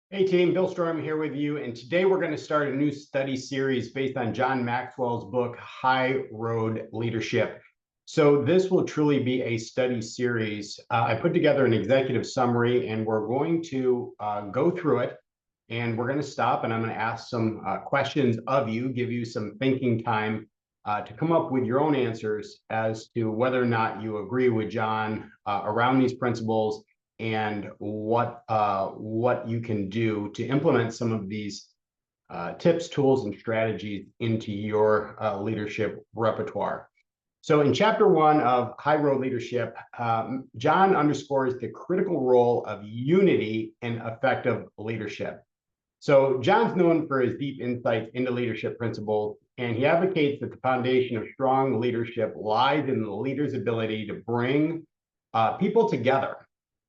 Hey team, Bill Storm here with you, and today we're going to start a new study series based on John Maxwell's book, High Road Leadership. So this will truly be a study series. I put together an executive summary, and we're going to go through it, and we're going to stop, and I'm going to ask some questions of you, give you some thinking time to come up with your own answers as to whether or not you agree with John around these principles and what you can do to implement some of these tips, tools, and strategies into your leadership repertoire. So in chapter 1 of High Road Leadership, John underscores the critical role of unity in effective leadership. So John's known for his deep insights into leadership principles, and he advocates that the foundation of strong leadership lies in the leader's ability to bring people together.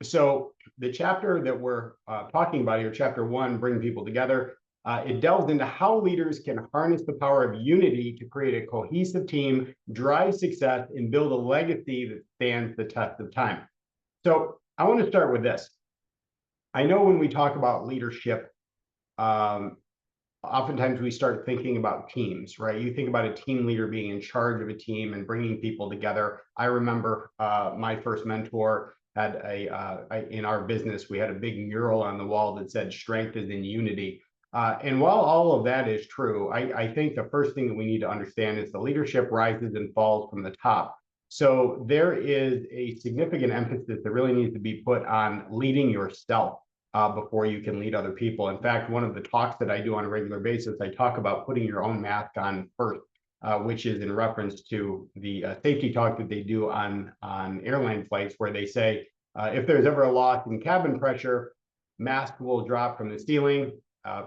So the chapter that we're talking about here, chapter 1, Bring People Together, it delves into how leaders can harness the power of unity to create a cohesive team, drive success, and build a legacy that stands the test of time. So I want to start with this. I know when we talk about leadership, oftentimes we start thinking about teams, right? You think about a team leader being in charge of a team and bringing people together. I remember my first mentor had in our business, we had a big mural on the wall that said strength is in unity. And while all of that is true, I think the first thing that we need to understand is the leadership rises and falls from the top. So there is a significant emphasis that really needs to be put on leading yourself before you can lead other people. In fact, one of the talks that I do on a regular basis, I talk about putting your own mask on first, which is in reference to the safety talk that they do on airline flights, where they say, if there's ever a loss in cabin pressure, mask will drop from the ceiling.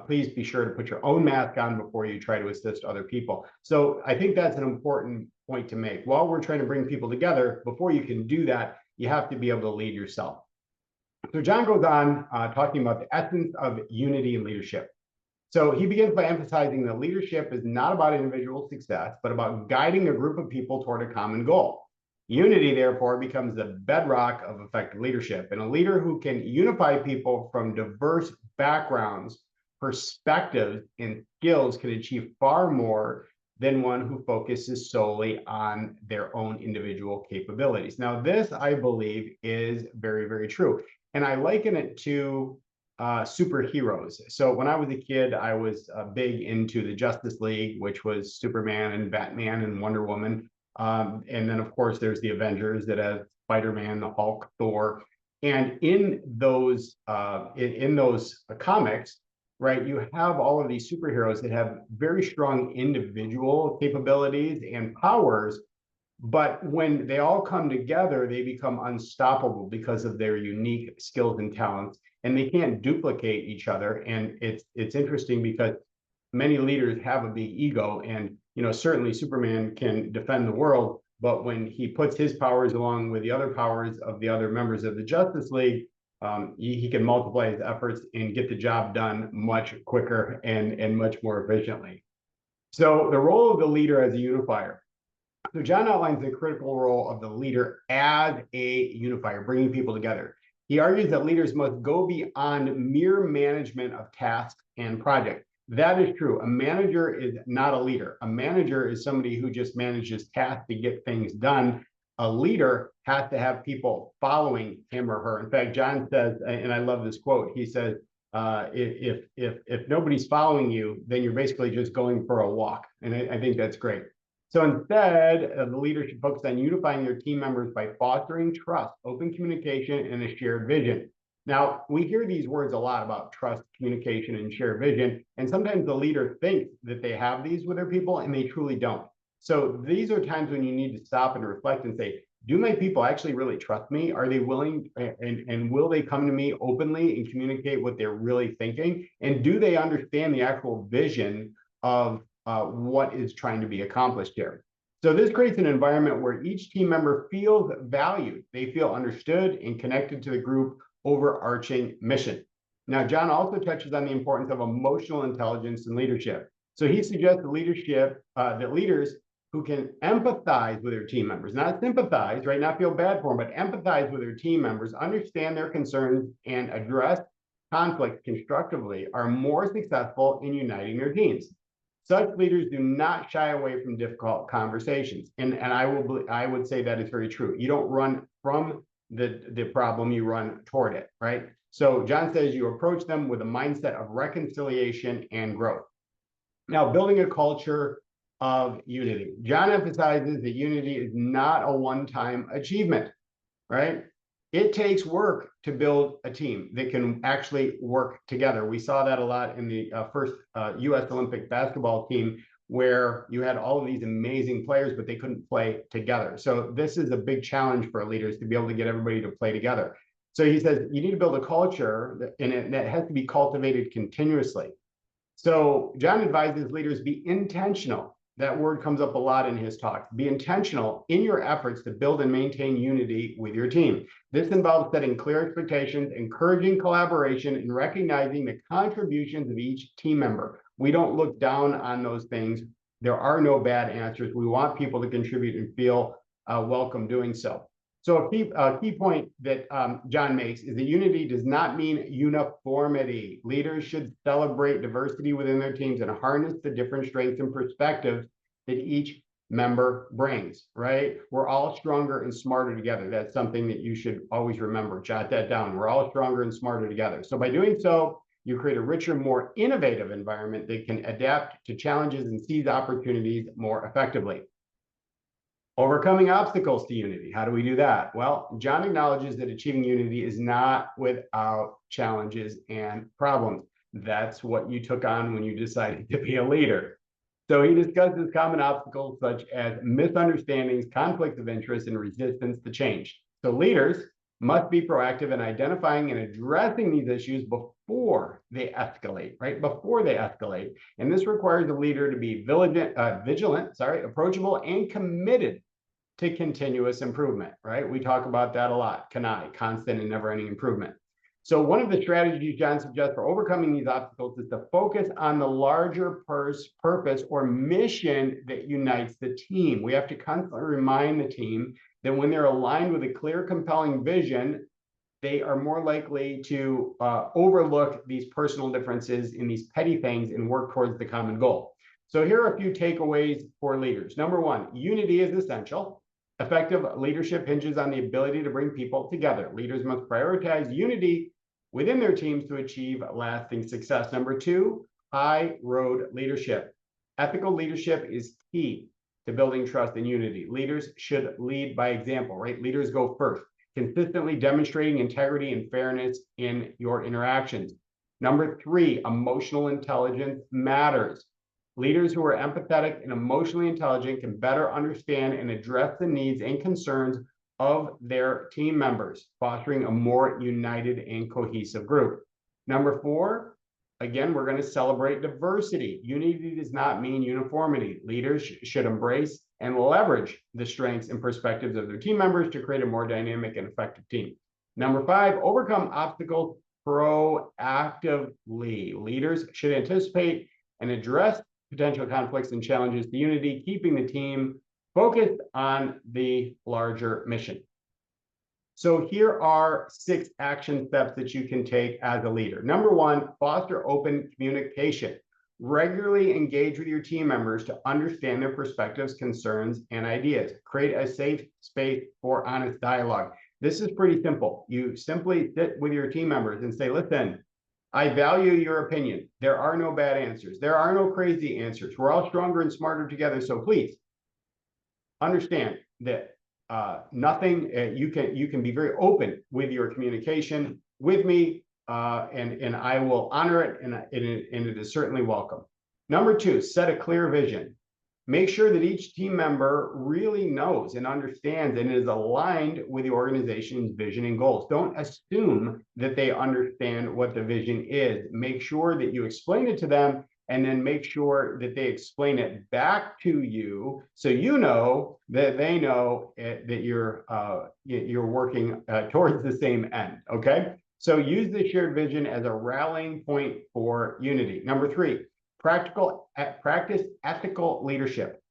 Please be sure to put your own mask on before you try to assist other people. So I think that's an important point to make. While we're trying to bring people together, before you can do that, you have to be able to lead yourself. So John goes on talking about the essence of unity in leadership. So he begins by emphasizing that leadership is not about individual success, but about guiding a group of people toward a common goal. Unity, therefore, becomes the bedrock of effective leadership. And a leader who can unify people from diverse backgrounds, perspectives, and skills can achieve far more than one who focuses solely on their own individual capabilities. Now, this, I believe, is very, very true. And I liken it to superheroes. So when I was a kid, I was big into the Justice League, which was Superman and Batman and Wonder Woman. And then, of course, there's the Avengers that have Spider-Man, the Hulk, Thor. And in those comics, right, you have all of these superheroes that have very strong individual capabilities and powers. But when they all come together, they become unstoppable because of their unique skills and talents, and they can't duplicate each other. And it's interesting because many leaders have a big ego, and certainly Superman can defend the world, but when he puts his powers along with the other powers of the other members of the Justice League, he can multiply his efforts and get the job done much quicker and much more efficiently. So the role of the leader as a unifier. So John outlines the critical role of the leader as a unifier, bringing people together. He argues that leaders must go beyond mere management of tasks and projects. That is true. A manager is not a leader. A manager is somebody who just manages tasks to get things done. A leader has to have people following him or her. In fact, John says, and I love this quote, he says, if nobody's following you, then you're basically just going for a walk. And I think that's great. So instead, the leader should focus on unifying their team members by fostering trust, open communication, and a shared vision. Now, we hear these words a lot about trust, communication, and shared vision, and sometimes the leader thinks that they have these with their people, and they truly don't. So these are times when you need to stop and reflect and say, do my people actually really trust me? Are they willing, and will they come to me openly and communicate what they're really thinking? And do they understand the actual vision of what is trying to be accomplished here? So this creates an environment where each team member feels valued. They feel understood and connected to the group overarching mission. Now, John also touches on the importance of emotional intelligence in leadership. So he suggests that leaders who can empathize with their team members, not sympathize, right, not feel bad for them, but empathize with their team members, understand their concerns, and address conflict constructively are more successful in uniting their teams. Such leaders do not shy away from difficult conversations. And I would say that is very true. You don't run from the problem, you run toward it, right? So John says you approach them with a mindset of reconciliation and growth. Now, building a culture of unity. John emphasizes that unity is not a one-time achievement, right? It takes work to build a team that can actually work together. We saw that a lot in the first U.S. Olympic basketball team, where you had all of these amazing players, but they couldn't play together. So this is a big challenge for leaders to be able to get everybody to play together. So he says you need to build a culture that has to be cultivated continuously. So John advises leaders be intentional. That word comes up a lot in his talk. Be intentional in your efforts to build and maintain unity with your team. This involves setting clear expectations, encouraging collaboration, and recognizing the contributions of each team member. We don't look down on those things. There are no bad answers. We want people to contribute and feel welcome doing so. So a key point that John makes is that unity does not mean uniformity. Leaders should celebrate diversity within their teams and harness the different strengths and perspectives that each member brings, right? We're all stronger and smarter together. That's something that you should always remember. Jot that down. We're all stronger and smarter together. So by doing so, you create a richer, more innovative environment that can adapt to challenges and seize opportunities more effectively. Overcoming obstacles to unity. How do we do that? Well, John acknowledges that achieving unity is not without challenges and problems. That's what you took on when you decided to be a leader. So he discusses common obstacles such as misunderstandings, conflict of interest, and resistance to change. So leaders must be proactive in identifying and addressing these issues before they escalate, right? Before they escalate. And this requires a leader to be vigilant, approachable, and committed to continuous improvement, right? We talk about that a lot, CANI, constant and never-ending improvement. So one of the strategies John suggests for overcoming these obstacles is to focus on the larger purpose or mission that unites the team. We have to constantly remind the team that when they're aligned with a clear, compelling vision, they are more likely to overlook these personal differences in these petty things and work towards the common goal. So here are a few takeaways for leaders. Number one, unity is essential. Effective leadership hinges on the ability to bring people together. Leaders must prioritize unity within their teams to achieve lasting success. Number two, high road leadership. Ethical leadership is key to building trust and unity. Leaders should lead by example, right? Leaders go first, consistently demonstrating integrity and fairness in your interactions. Number three, emotional intelligence matters. Leaders who are empathetic and emotionally intelligent can better understand and address the needs and concerns of their team members, fostering a more united and cohesive group. Number four, again, we're going to celebrate diversity. Unity does not mean uniformity. Leaders should embrace and leverage the strengths and perspectives of their team members to create a more dynamic and effective team. Number five, overcome obstacles proactively. Leaders should anticipate and address potential conflicts and challenges to unity, keeping the team focused on the larger mission. So here are 6 action steps that you can take as a leader. Number one, foster open communication. Regularly engage with your team members to understand their perspectives, concerns, and ideas. Create a safe space for honest dialogue. This is pretty simple. You simply sit with your team members and say, listen, I value your opinion. There are no bad answers. There are no crazy answers. We're all stronger and smarter together. So please understand that you can be very open with your communication with me, and I will honor it, and it is certainly welcome. Number two, set a clear vision. Make sure that each team member really knows and understands and is aligned with the organization's vision and goals. Don't assume that they understand what the vision is. Make sure that you explain it to them, and then make sure that they explain it back to you, so you know that they know that you're working towards the same end, okay? So use the shared vision as a rallying point for unity. Number three, practice ethical leadership.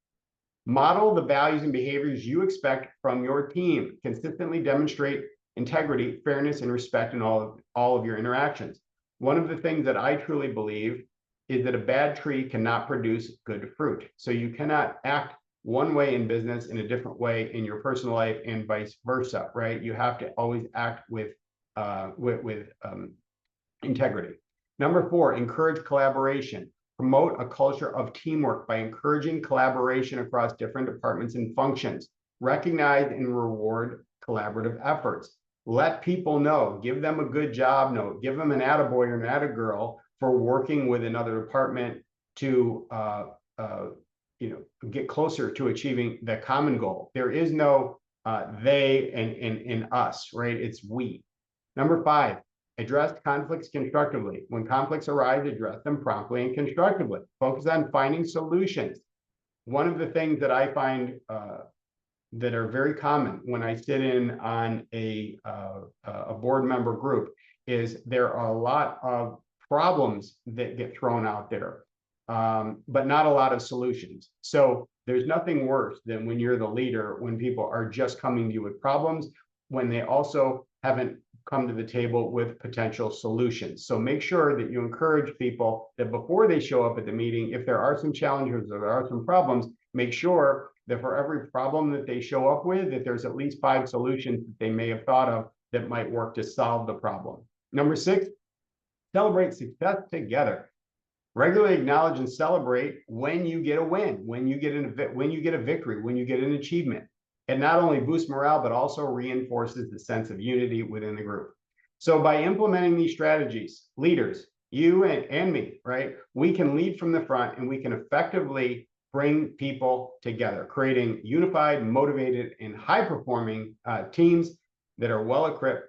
Model the values and behaviors you expect from your team. Consistently demonstrate integrity, fairness, and respect in all of your interactions. One of the things that I truly believe is that a bad tree cannot produce good fruit. So you cannot act one way in business in a different way in your personal life and vice versa, right? You have to always act with integrity. Number 4, encourage collaboration. Promote a culture of teamwork by encouraging collaboration across different departments and functions. Recognize and reward collaborative efforts. Let people know, give them a good job note, give them an attaboy or an attagirl for working with another department to get closer to achieving the common goal. There is no they and us, right? It's we. Number 5, address conflicts constructively. When conflicts arise, address them promptly and constructively. Focus on finding solutions. One of the things that I find that are very common when I sit in on a board member group is there are a lot of problems that get thrown out there, but not a lot of solutions. So there's nothing worse than when you're the leader, when people are just coming to you with problems, when they also haven't come to the table with potential solutions. So make sure that you encourage people that before they show up at the meeting, if there are some challenges or there are some problems, make sure that for every problem that they show up with, that there's at least 5 solutions that they may have thought of that might work to solve the problem. Number 6, celebrate success together. Regularly acknowledge and celebrate when you get a win, when you get a victory, when you get an achievement. It not only boosts morale, but also reinforces the sense of unity within the group. So by implementing these strategies, leaders, you and me, right, we can lead from the front and we can effectively bring people together, creating unified, motivated, and high-performing teams that are well-equipped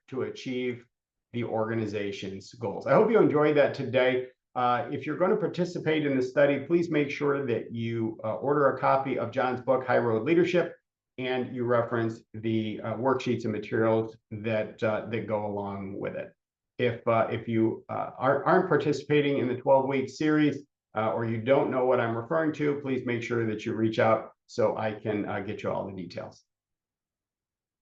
to achieve the organization's goals. I hope you enjoyed that today. If you're going to participate in the study, please make sure that you order a copy of John's book, High Road Leadership, and you reference the worksheets and materials that go along with it. If you aren't participating in the 12-week series or you don't know what I'm referring to, please make sure that you reach out so I can get you all the details.